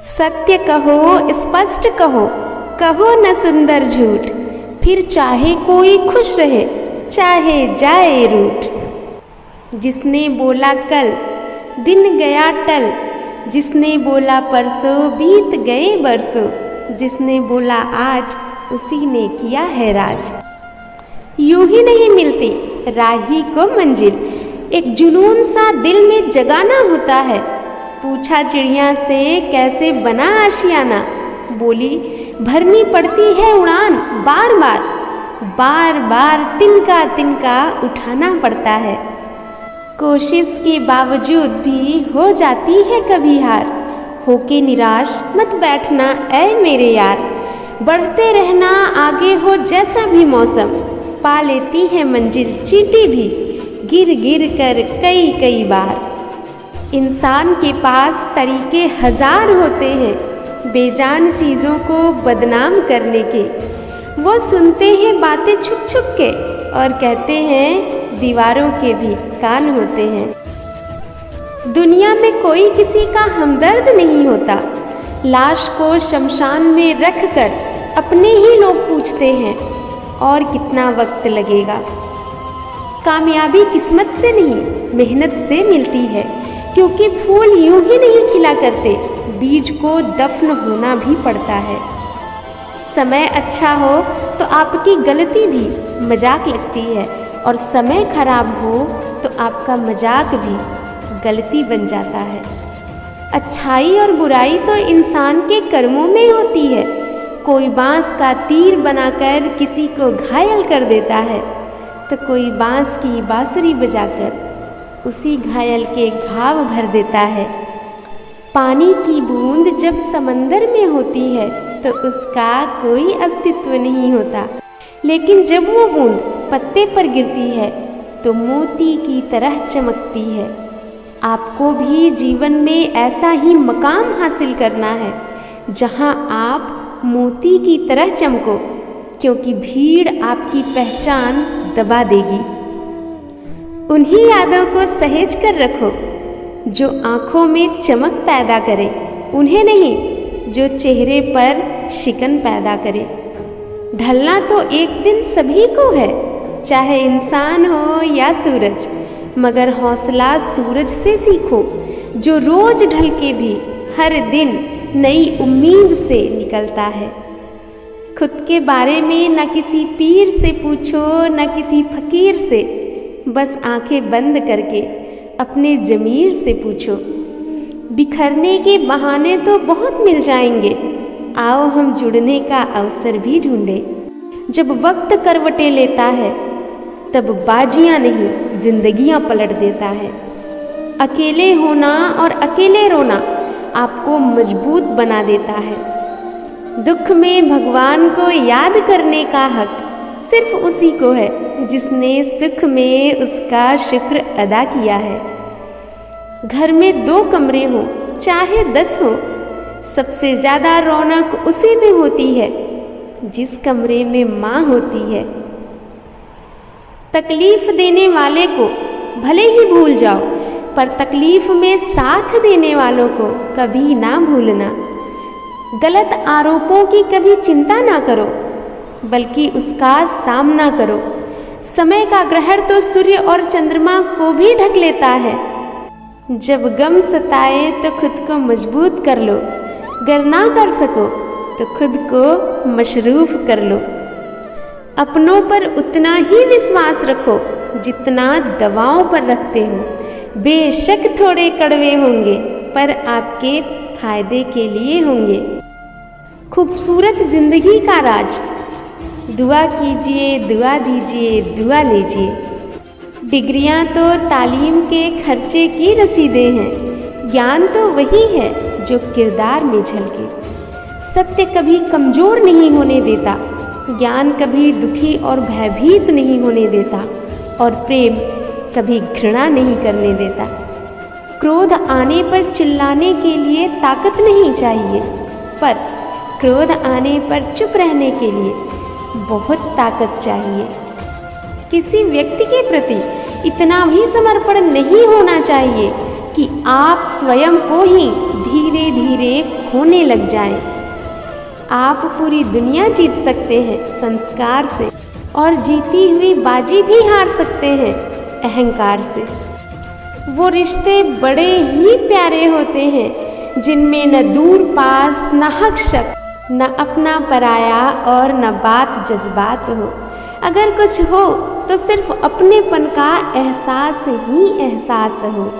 सत्य कहो, स्पष्ट कहो, कहो न सुंदर झूठ, फिर चाहे कोई खुश रहे, चाहे जाए रूठ। जिसने बोला कल, दिन गया टल, जिसने बोला परसों, बीत गए बरसों, जिसने बोला आज, उसी ने किया है राज। यूं ही नहीं मिलती राही को मंजिल, एक जुनून सा दिल में जगाना होता है। पूछा चिड़िया से कैसे बना आशियाना, बोली भरनी पड़ती है उड़ान बार बार, बार बार तिनका तिनका उठाना पड़ता है। कोशिश के बावजूद भी हो जाती है कभी हार, होके निराश मत बैठना ऐ मेरे यार। बढ़ते रहना आगे हो जैसा भी मौसम, पा लेती है मंजिल चींटी भी गिर गिर कर कई कई बार। इंसान के पास तरीके हजार होते हैं बेजान चीज़ों को बदनाम करने के। वो सुनते हैं बातें छुप छुप के और कहते हैं दीवारों के भी कान होते हैं। दुनिया में कोई किसी का हमदर्द नहीं होता, लाश को शमशान में रख कर अपने ही लोग पूछते हैं और कितना वक्त लगेगा। कामयाबी किस्मत से नहीं मेहनत से मिलती है, क्योंकि फूल यूं ही नहीं खिला करते, बीज को दफन होना भी पड़ता है। समय अच्छा हो तो आपकी गलती भी मजाक लगती है, और समय खराब हो तो आपका मजाक भी गलती बन जाता है। अच्छाई और बुराई तो इंसान के कर्मों में होती है। कोई बांस का तीर बनाकर किसी को घायल कर देता है, तो कोई बांस की बांसुरी बजाकर उसी घायल के घाव भर देता है। पानी की बूंद जब समंदर में होती है तो उसका कोई अस्तित्व नहीं होता, लेकिन जब वो बूंद पत्ते पर गिरती है तो मोती की तरह चमकती है। आपको भी जीवन में ऐसा ही मकाम हासिल करना है जहां आप मोती की तरह चमको, क्योंकि भीड़ आपकी पहचान दबा देगी। उन्हीं यादों को सहेज कर रखो जो आँखों में चमक पैदा करे, उन्हें नहीं जो चेहरे पर शिकन पैदा करे। ढलना तो एक दिन सभी को है, चाहे इंसान हो या सूरज, मगर हौसला सूरज से सीखो जो रोज ढल के भी हर दिन नई उम्मीद से निकलता है। खुद के बारे में न किसी पीर से पूछो न किसी फकीर से, बस आंखें बंद करके अपने ज़मीर से पूछो। बिखरने के बहाने तो बहुत मिल जाएंगे, आओ हम जुड़ने का अवसर भी ढूंढें। जब वक्त करवटें लेता है तब बाजियां नहीं जिंदगियां पलट देता है। अकेले होना और अकेले रोना आपको मजबूत बना देता है। दुख में भगवान को याद करने का हक सिर्फ उसी को है जिसने सुख में उसका शुक्र अदा किया है। घर में 2 कमरे हों चाहे 10 हों, सबसे ज़्यादा रौनक उसी में होती है जिस कमरे में माँ होती है। तकलीफ देने वाले को भले ही भूल जाओ, पर तकलीफ में साथ देने वालों को कभी ना भूलना। गलत आरोपों की कभी चिंता ना करो, बल्कि उसका सामना करो। समय का ग्रहण तो सूर्य और चंद्रमा को भी ढक लेता है। जब गम सताए तो खुद को मजबूत कर लो, गर ना कर सको तो खुद को मशरूफ कर लो। अपनों पर उतना ही विश्वास रखो जितना दवाओं पर रखते हो। बेशक थोड़े कड़वे होंगे, पर आपके फायदे के लिए होंगे। खूबसूरत जिंदगी का राज, दुआ कीजिए, दुआ दीजिए, दुआ लीजिए। डिग्रियां तो तालीम के खर्चे की रसीदें हैं, ज्ञान तो वही है जो किरदार में झलके। सत्य कभी कमज़ोर नहीं होने देता, ज्ञान कभी दुखी और भयभीत नहीं होने देता, और प्रेम कभी घृणा नहीं करने देता। क्रोध आने पर चिल्लाने के लिए ताकत नहीं चाहिए, पर क्रोध आने पर चुप रहने के लिए बहुत ताकत चाहिए। किसी व्यक्ति के प्रति इतना भी समर्पण नहीं होना चाहिए कि आप स्वयं को ही धीरे धीरे खोने लग जाएं। आप पूरी दुनिया जीत सकते हैं संस्कार से, और जीती हुई बाजी भी हार सकते हैं अहंकार से। वो रिश्ते बड़े ही प्यारे होते हैं जिनमें न दूर पास, न हक शक, न अपना पराया और न बात जज्बात हो। अगर कुछ हो तो सिर्फ अपनेपन का एहसास ही एहसास हो।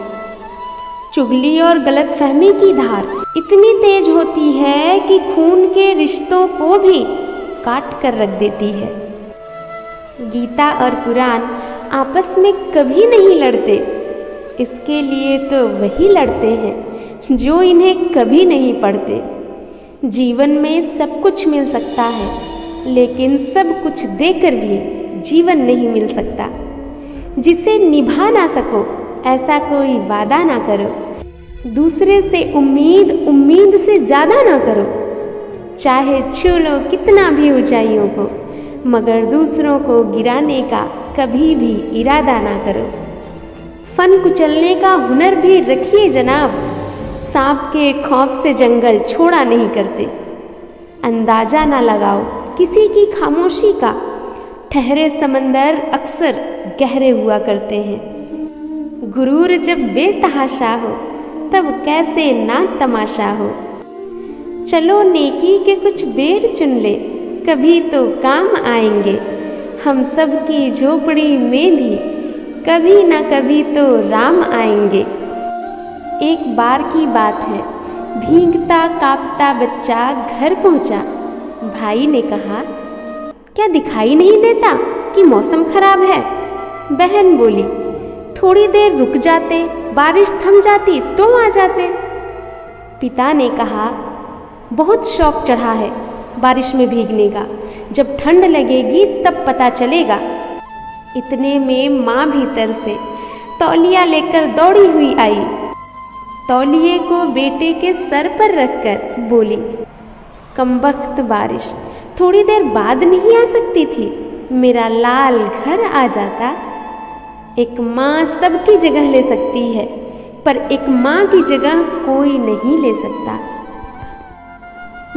चुगली और गलतफहमी की धार इतनी तेज होती है कि खून के रिश्तों को भी काट कर रख देती है। गीता और कुरान आपस में कभी नहीं लड़ते, इसके लिए तो वही लड़ते हैं जो इन्हें कभी नहीं पढ़ते। जीवन में सब कुछ मिल सकता है, लेकिन सब कुछ देकर भी जीवन नहीं मिल सकता। जिसे निभा ना सको ऐसा कोई वादा ना करो। दूसरे से उम्मीद से ज़्यादा ना करो। चाहे छू लो कितना भी ऊंचाइयों को, मगर दूसरों को गिराने का कभी भी इरादा ना करो। फन कुचलने का हुनर भी रखिए जनाब, सांप के खौफ से जंगल छोड़ा नहीं करते। अंदाजा ना लगाओ किसी की खामोशी का, ठहरे समंदर अक्सर गहरे हुआ करते हैं। गुरूर जब बेतहाशा हो तब कैसे ना तमाशा हो। चलो नेकी के कुछ बेर चुन ले, कभी तो काम आएंगे। हम सब की झोपड़ी में भी कभी ना कभी तो राम आएंगे। एक बार की बात है, भीगता कांपता बच्चा घर पहुंचा। भाई ने कहा, क्या दिखाई नहीं देता कि मौसम खराब है? बहन बोली, थोड़ी देर रुक जाते, बारिश थम जाती तो आ जाते। पिता ने कहा, बहुत शौक चढ़ा है बारिश में भीगने का, जब ठंड लगेगी तब पता चलेगा। इतने में माँ भीतर से तौलिया लेकर दौड़ी हुई आई। तौलिए को बेटे के सर पर रखकर बोली, कमबख्त बारिश थोड़ी देर बाद नहीं आ सकती थी? मेरा लाल घर आ जाता। एक माँ सबकी जगह ले सकती है, पर एक माँ की जगह कोई नहीं ले सकता।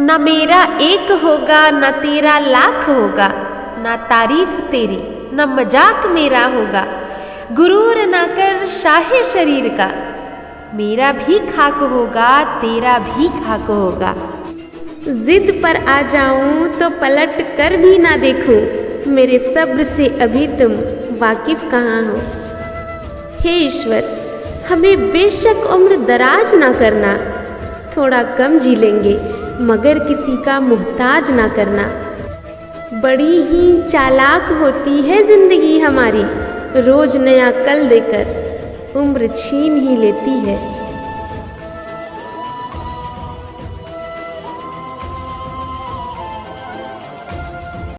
न मेरा एक होगा न तेरा लाख होगा, न तारीफ तेरी न मजाक मेरा होगा। गुरूर ना कर शाहे शरीर का, मेरा भी खाक होगा तेरा भी खाक होगा। जिद पर आ जाऊं तो पलट कर भी ना देखूं, मेरे सब्र से अभी तुम वाकिफ कहाँ हो। हे ईश्वर, हमें बेशक उम्र दराज ना करना, थोड़ा कम जी लेंगे मगर किसी का मोहताज ना करना। बड़ी ही चालाक होती है जिंदगी हमारी, रोज नया कल देकर उम्र छीन ही लेती है।